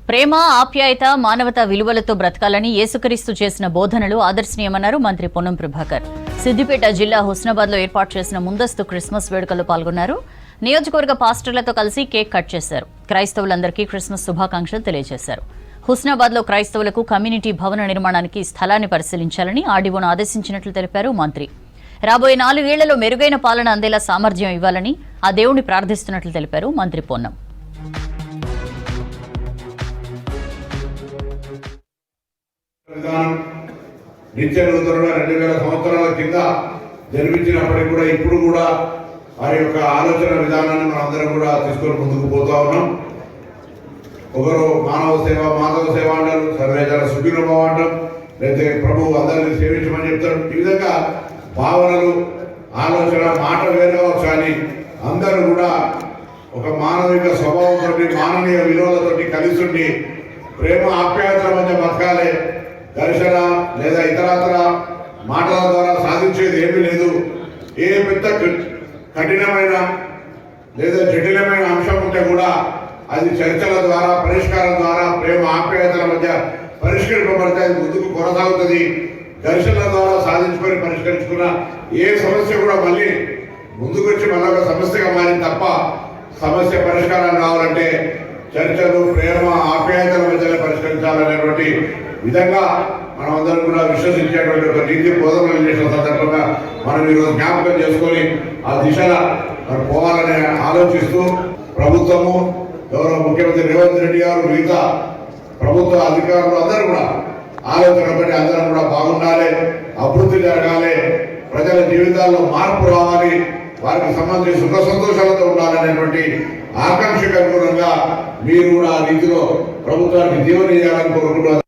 ప్రేమ ఆప్యాయత మానవత విలువలతో బ్రతకాలని యేసుక్రీస్తు చేసిన బోధనలు ఆదర్శనీయమన్నారు మంత్రి పొన్నం ప్రభాకర్. సిద్దిపేట జిల్లా హుస్నాబాద్ లో ఏర్పాటు చేసిన ముందస్తు క్రిస్మస్ వేడుకల్లో పాల్గొన్నారు. నియోజకవర్గ పాస్టర్లతో కలిసి కేక్ కట్ చేశారు. క్రైస్తవులందరికీ క్రిస్మస్ శుభాకాంక్షలు తెలియజేశారు. హుస్నాబాద్ లో క్రైస్తవులకు కమ్యూనిటీ భవన నిర్మాణానికి స్థలాన్ని పరిశీలించాలని ఆర్డీఓను ఆదేశించినట్లు తెలిపారు మంత్రి. రాబోయే 4 ఏళ్లలో మెరుగైన పాలన అందేలా సామర్థ్యం ఇవ్వాలని ఆ దేవుణ్ణి ప్రార్థిస్తున్నట్లు తెలిపారు మంత్రి పొన్నం. నిత్య నూతనంగా 2000 సంవత్సరాల కింద జన్మించినప్పటికీ కూడా ఇప్పుడు కూడా వారి యొక్క ఆలోచన విధానాన్ని మనందరం కూడా తీసుకొని ముందుకు పోతా ఉన్నాం. ఒకరు మానవ సేవ మాధవ సేవ అంటారు, సర్వేజన సుఖీనభవ అంటారు, లేకపోతే ప్రభు అందరినీ సేవించమని చెప్తారు. ఈ విధంగా భావనలు ఆలోచన మాట వేరవచ్చు కానీ అందరూ కూడా ఒక మానవిక స్వభావంతో మానవీయ విలువలతోటి కలిసి ఉండి ప్రేమ ఆప్యాయతల మధ్య బతకాలే. దర్శన లేదా ఇతరత్ర మాటల ద్వారా సాధించేది ఏమీ లేదు. ఏ పెద్ద కఠినమైన లేదా జటిలమైన అంశం ఉంటే కూడా అది చర్చల ద్వారా పరిష్కారం ద్వారా ప్రేమ ఆప్యాయతల మధ్య పరిష్కరింపబడితే అది ముందుకు కొనసాగుతుంది. దర్శనం ద్వారా సాధించుకొని పరిష్కరించుకున్న ఏ సమస్య కూడా మళ్ళీ ముందుకు వచ్చి మళ్ళీ ఒక సమస్యగా మారింది తప్ప సమస్య పరిష్కారం కావాలంటే చర్చలు ప్రేమ ఆప్యాయతల మధ్య పరిష్కరించాలనేటువంటి విధంగా మనం అందరం కూడా విశ్వసించేటువంటి ఒక నీతి బోధనలు చేసిన సందర్భంగా మనం ఈరోజు జ్ఞాపకం చేసుకొని ఆ దిశగా మనం పోవాలని ఆలోచిస్తూ ప్రభుత్వము గౌరవ ముఖ్యమంత్రి రేవంత్ రెడ్డి గారు మిగతా ప్రభుత్వ అధికారులు అందరూ కూడా ఆలోచన బట్టి అందరం కూడా బాగుండాలి, అభివృద్ధి జరగాలి, ప్రజల జీవితాల్లో మార్పు రావాలి, వారికి సంబంధించి సుఖ సంతోషాలతో ఉండాలనేటువంటి ఆకాంక్షకు అనుగుణంగా మీరు కూడా ఆ రీతిలో ప్రభుత్వానికి జీవన చేయాలని కోరుకుంటున్నారు.